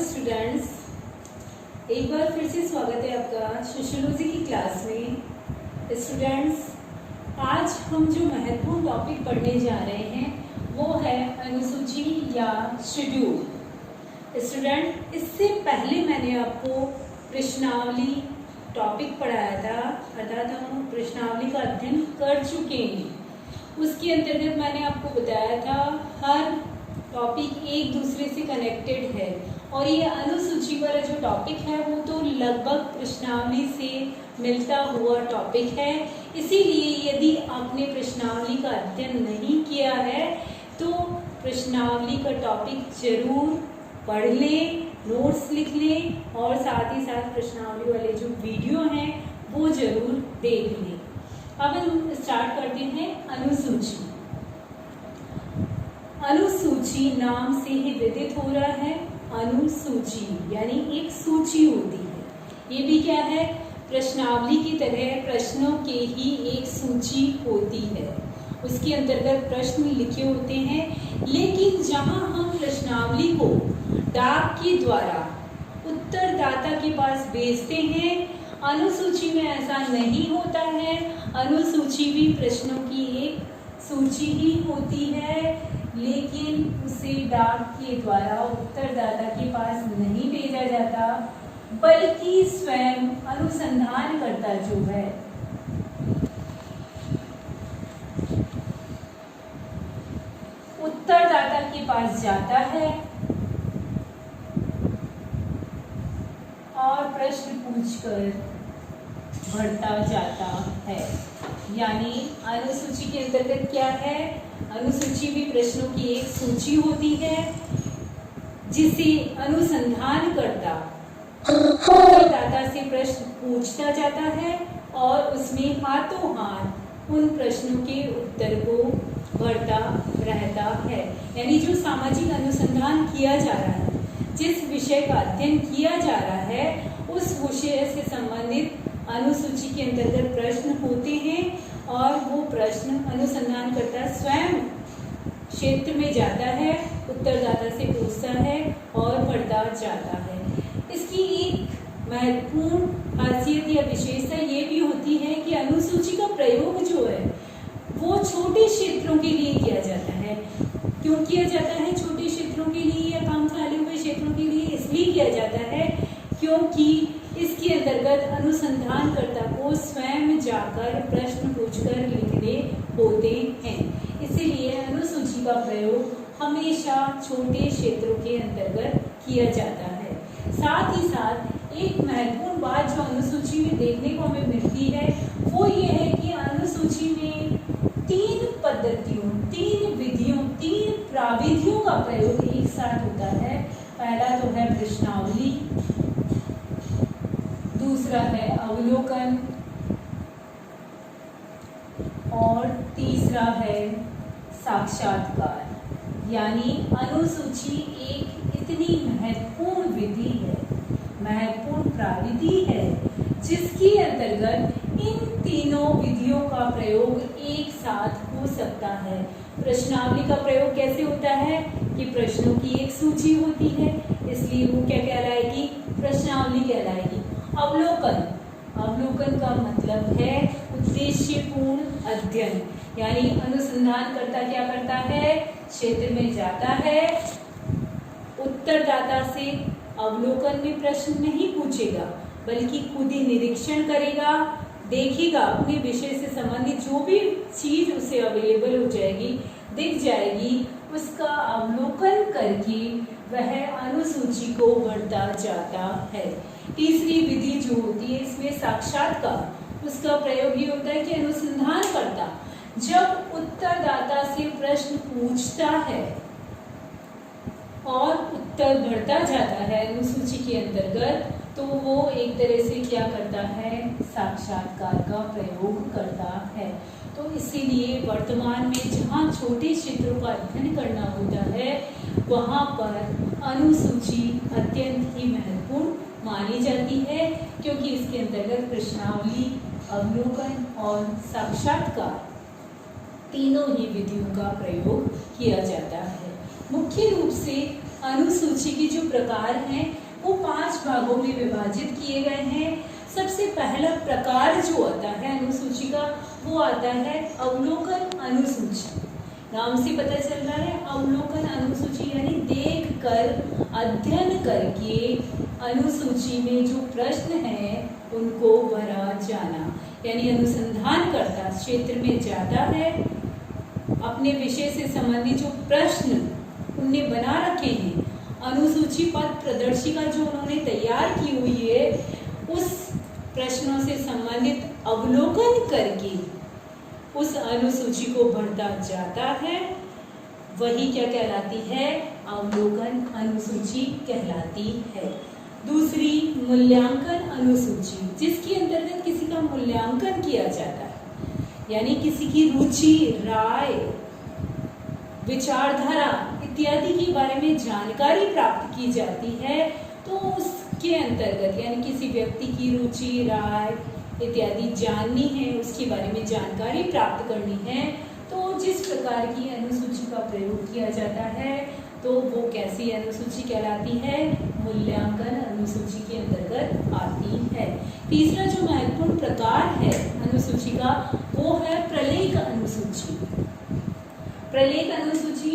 Students, एक बार फिर से स्वागत है आपका सोशियोलॉजी की क्लास में। स्टूडेंट्स, आज हम जो महत्वपूर्ण टॉपिक पढ़ने जा रहे हैं वो है अनुसूची या शेड्यूल। स्टूडेंट, इससे पहले मैंने आपको प्रश्नावली टॉपिक पढ़ाया था, अर्थात हम प्रश्नावली का अध्ययन कर चुके हैं। उसके अंतर्गत मैंने आपको बताया था हर टॉपिक एक दूसरे से कनेक्टेड है और ये अनुसूची वाला जो टॉपिक है वो तो लगभग प्रश्नावली से मिलता हुआ टॉपिक है। इसीलिए यदि आपने प्रश्नावली का अध्ययन नहीं किया है तो प्रश्नावली का टॉपिक जरूर पढ़ लें, नोट्स लिख लें और साथ ही साथ प्रश्नावली वाले जो वीडियो हैं वो जरूर देख लें। अब हम स्टार्ट करते हैं अनुसूची। अनुसूची नाम से ही विदित हो रहा है। अनुसूची यानी एक सूची होती है। ये भी क्या है, प्रश्नावली की तरह प्रश्नों के ही एक सूची होती है। उसके अंतर्गत प्रश्न लिखे होते हैं, लेकिन जहां हम प्रश्नावली को डाक के द्वारा उत्तरदाता के पास भेजते हैं, अनुसूची में ऐसा नहीं होता है। अनुसूची भी प्रश्नों की एक सूची ही होती है, लेकिन उसे डाक के द्वारा उत्तरदाता के पास नहीं भेजा जाता, बल्कि स्वयं अनुसंधानकर्ता जो है उत्तरदाता के पास जाता है और प्रश्न पूछकर बढ़ता जाता है। यानी अनुसूची के अंतर्गत क्या है, अनुसूची भी प्रश्नों की एक सूची होती है जिसे अनुसंधानकर्ता उत्तरदाता से प्रश्न पूछता जाता है और उसमें हाथों हाथ उन प्रश्नों के उत्तर को भरता रहता है। यानी जो सामाजिक अनुसंधान किया जा रहा है, जिस विषय का अध्ययन किया जा रहा है, उस विषय से संबंधित अनुसूची के अंतर्गत प्रश्न होते हैं और वो प्रश्न अनुसंधानकर्ता स्वयं क्षेत्र में जाता है, उत्तरदाता से पूछता है और पढ़ता जाता है। इसकी एक महत्वपूर्ण खासियत या विशेषता ये भी होती है कि अनुसूची का प्रयोग जो है वो छोटे क्षेत्रों के लिए किया जाता है। क्यों किया जाता है छोटे क्षेत्रों के लिए या कम फैले हुए क्षेत्रों के लिए? इसलिए किया जाता है क्योंकि इसके अंतर्गत अनुसंधानकर्ता को स्वयं जाकर प्रश्न पूछकर लिखने होते हैं। इसीलिए अनुसूची का प्रयोग हमेशा छोटे क्षेत्रों के अंतर्गत किया जाता है। साथ ही साथ एक महत्वपूर्ण बात जो अनुसूची में देखने को हमें मिलती है वो ये है कि अनुसूची में 3 पद्धतियों, 3 विधियों, 3 प्राविधियों का प्रयोग एक साथ होता है। पहला तो है प्रश्नावली, दूसरा है अवलोकन और तीसरा है साक्षात्कार। यानी अनुसूची एक इतनी महत्वपूर्ण विधि है, महत्वपूर्ण प्राविधि है, जिसके अंतर्गत इन तीनों विधियों का प्रयोग एक साथ हो सकता है। प्रश्नावली का प्रयोग कैसे होता है कि प्रश्नों की एक सूची होती है, इसलिए वो क्या कहलाएगी, प्रश्नावली कहलाएगी। अवलोकन, अवलोकन का मतलब है उद्देश्यपूर्ण अध्ययन। यानी अनुसंधानकर्ता क्या करता है, क्षेत्र में जाता है, उत्तरदाता से अवलोकन में प्रश्न नहीं पूछेगा बल्कि खुद ही निरीक्षण करेगा, देखेगा, अपने विषय से संबंधित जो भी चीज उसे अवेलेबल हो जाएगी, दिख जाएगी, उसका अवलोकन करके वह अनुसूची को भरता जाता है। तीसरी विधि जो होती है इसमें साक्षात्कार, उसका प्रयोग ये होता है कि अनुसंधानकर्ता जब उत्तरदाता से प्रश्न पूछता है और उत्तर भरता जाता है अनुसूची के अंतर्गत, तो वो एक तरह से क्या करता है, साक्षात्कार का प्रयोग करता है। तो इसीलिए वर्तमान में जहाँ छोटे क्षेत्रों का अध्ययन करना होता है वहाँ पर अनुसूची अत्यंत ही महत्वपूर्ण मानी जाती है, क्योंकि इसके अंतर्गत प्रश्नावली, अवलोकन और साक्षात्कार तीनों ही विधियों का प्रयोग किया जाता है। मुख्य रूप से अनुसूची के जो प्रकार हैं वो 5 भागों में विभाजित किए गए हैं। सबसे पहला प्रकार जो आता है अनुसूची का वो आता है अवलोकन अनुसूची। नाम से पता चल रहा है अवलोकन अनुसूची यानी देख कर अध्ययन करके अनुसूची में जो प्रश्न है उनको भरा जाना, यानी अनुसंधानकर्ता क्षेत्र में जाता है, अपने विषय से संबंधित जो प्रश्न उनने बना रखे हैं, अनुसूची पद प्रदर्शिका जो उन्होंने तैयार की हुई है उस प्रश्नों से संबंधित अवलोकन करके उस अनुसूची को भरता जाता है, वही क्या कहलाती है, अवलोकन अनुसूची कहलाती है। दूसरी मूल्यांकन अनुसूची, जिसके अंतर्गत किसी का मूल्यांकन किया जाता है, यानी किसी की रुचि, राय, विचारधारा इत्यादि के बारे में जानकारी प्राप्त की जाती है। तो उसके अंतर्गत यानी किसी व्यक्ति की रुचि, राय इत्यादि जाननी है, उसके बारे में जानकारी प्राप्त करनी है, तो जिस प्रकार की अनुसूची का प्रयोग किया जाता है तो वो कैसी अनुसूची कहलाती है, मूल्यांकन अनुसूची के अंतर्गत आती है। तीसरा जो महत्वपूर्ण प्रकार है अनुसूची का वो है प्रलेख अनुसूची। प्रलेख अनुसूची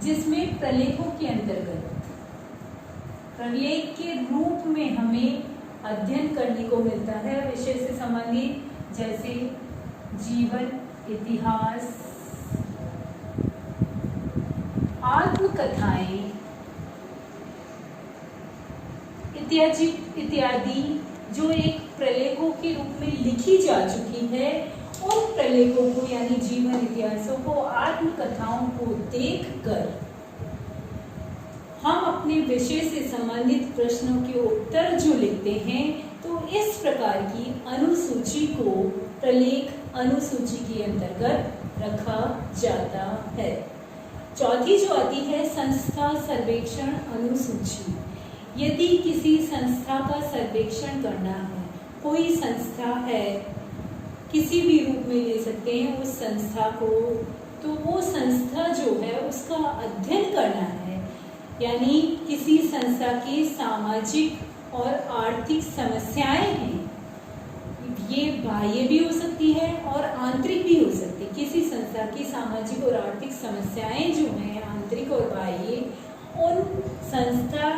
जिसमें प्रलेखों के अंतर्गत प्रलेख के रूप में हमें अध्ययन करने को मिलता है विषय से संबंधित, जैसे जीवन, इतिहास, आत्मकथाएं इत्यादि जो एक प्रलेखों के रूप में लिखी जा चुकी है, उन प्रलेखों को यानी जीवन इतिहासों को, आत्मकथाओं को देखकर हम अपने विषय से संबंधित प्रश्नों के उत्तर जो लिखते हैं, तो इस प्रकार की अनुसूची को प्रलेख अनुसूची के अंतर्गत रखा जाता है। चौथी जो आती है संस्था सर्वेक्षण अनुसूची। यदि किसी संस्था का सर्वेक्षण करना है, कोई संस्था है, किसी भी रूप में ले सकते हैं उस संस्था को, तो वो संस्था जो है उसका अध्ययन करना है, यानी किसी संस्था की सामाजिक और आर्थिक समस्याएं हैं, ये बाह्य भी हो सकती है और आंतरिक भी हो सकती है। किसी संस्था की सामाजिक और आर्थिक समस्याएं जो हैं आंतरिक और बाह्य, उन संस्था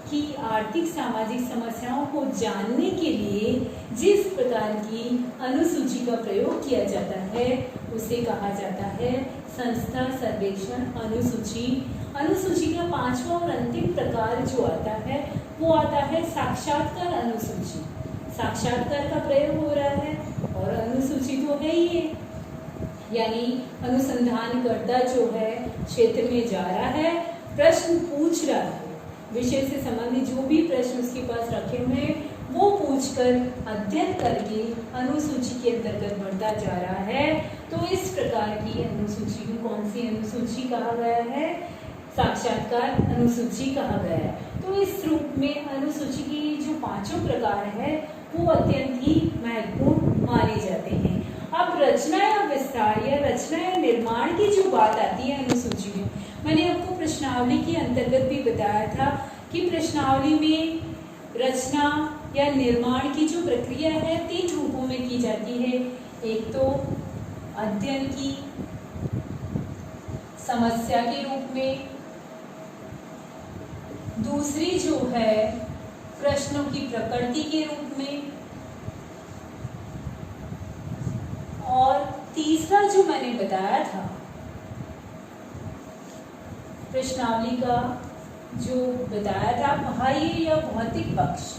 की आर्थिक सामाजिक समस्याओं को जानने के लिए जिस प्रकार की अनुसूची का प्रयोग किया जाता है उसे कहा जाता है संस्था सर्वेक्षण अनुसूची। अनुसूची का पांचवा और अंतिम प्रकार जो आता है वो आता है साक्षात्कार अनुसूची। साक्षात्कार का प्रयोग हो रहा है और अनुसूची तो है ही है, यानी अनुसंधानकर्ता जो है क्षेत्र में जा रहा है, प्रश्न पूछ रहा है, विषय से संबंधित जो भी प्रश्न उसके पास रखे हुए हैं वो पूछकर अध्ययन करके अनुसूची के अंतर्गत बढ़ता जा रहा है। तो इस प्रकार की अनुसूची को कौन सी अनुसूची कहा गया है, साक्षात्कार अनुसूची कहा गया है। तो इस रूप में अनुसूची की जो पांचों प्रकार है वो अत्यंत ही महत्वपूर्ण माने जाते हैं। अब रचना या विस्तार या रचना या निर्माण की जो बात आती है अनुसूची में, मैंने आपको प्रश्नावली के अंतर्गत भी बताया था कि प्रश्नावली में रचना या निर्माण की जो प्रक्रिया है 3 रूपों में की जाती है। एक तो अध्ययन की समस्या के रूप में, दूसरी जो है प्रश्नों की प्रकृति के रूप में, और तीसरा जो मैंने बताया था प्रश्नावली का जो बताया था बाह्य या भौतिक पक्ष।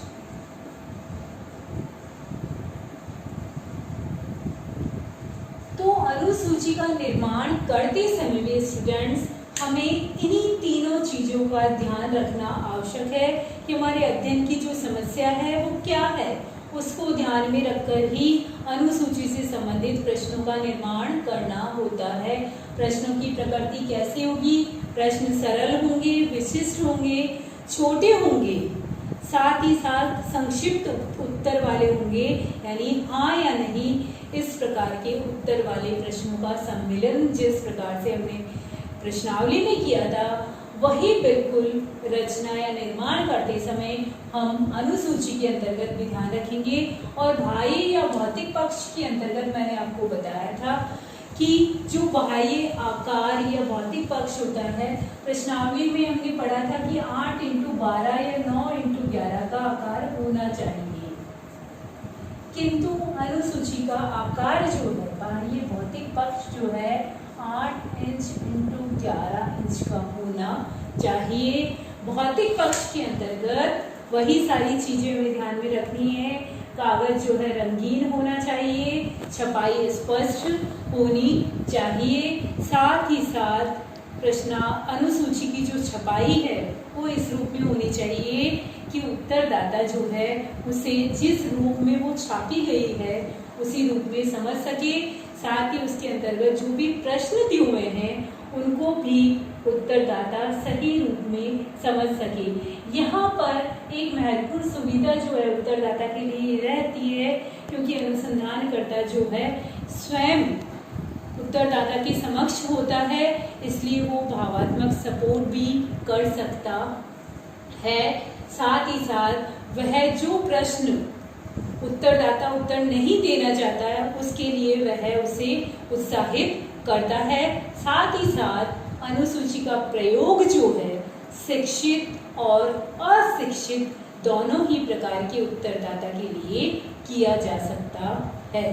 तो अनुसूची का निर्माण करते समय में स्टूडेंट्स हमें इन्हीं तीनों चीजों का ध्यान रखना आवश्यक है कि हमारे अध्ययन की जो समस्या है वो क्या है, उसको ध्यान में रखकर ही अनुसूची से संबंधित प्रश्नों का निर्माण करना होता है। प्रश्नों की प्रकृति कैसी होगी, प्रश्न सरल होंगे, विशिष्ट होंगे, छोटे होंगे, साथ ही साथ संक्षिप्त उत्तर वाले होंगे, यानी हाँ या नहीं इस प्रकार के उत्तर वाले प्रश्नों का सम्मिलन जिस प्रकार से हमने प्रश्नावली में किया था वही बिल्कुल रचना या निर्माण करते समय हम अनुसूची के अंतर्गत भी ध्यान रखेंगे। और बाह्य या भौतिक पक्ष के अंतर्गत मैंने आपको बताया था कि जो बाह्य आकार या भौतिक पक्ष होता है, प्रश्नावली में हमने पढ़ा था कि 8x12 या 9x11 का आकार होना चाहिए, किंतु अनुसूची का आकार जो है, बाह्य भौतिक पक्ष जो है 8 इंच × 11 इंच का होना चाहिए। भौतिक पक्ष के अंतर्गत वही सारी चीजें हमें ध्यान में रखनी है। कागज जो है रंगीन होना चाहिए, छपाई स्पष्ट होनी चाहिए, साथ ही साथ अनुसूची की जो छपाई है वो इस रूप में होनी चाहिए कि उत्तरदाता जो है उसे जिस रूप में वो छापी गई है उसी रूप में समझ सके, साथ ही उसके अंतर्गत जो भी प्रश्न दिए हुए हैं उनको भी उत्तरदाता सही रूप में समझ सके। यहाँ पर एक महत्वपूर्ण सुविधा जो है उत्तरदाता के लिए रहती है, क्योंकि अनुसंधानकर्ता जो है स्वयं उत्तरदाता के समक्ष होता है, इसलिए वो भावात्मक सपोर्ट भी कर सकता है। साथ ही साथ वह जो प्रश्न उत्तरदाता उत्तर नहीं देना चाहता है उसके लिए वह उसे उत्साहित करता है। साथ ही साथ अनुसूची का प्रयोग जो है शिक्षित और अशिक्षित दोनों ही प्रकार के उत्तरदाता के लिए किया जा सकता है।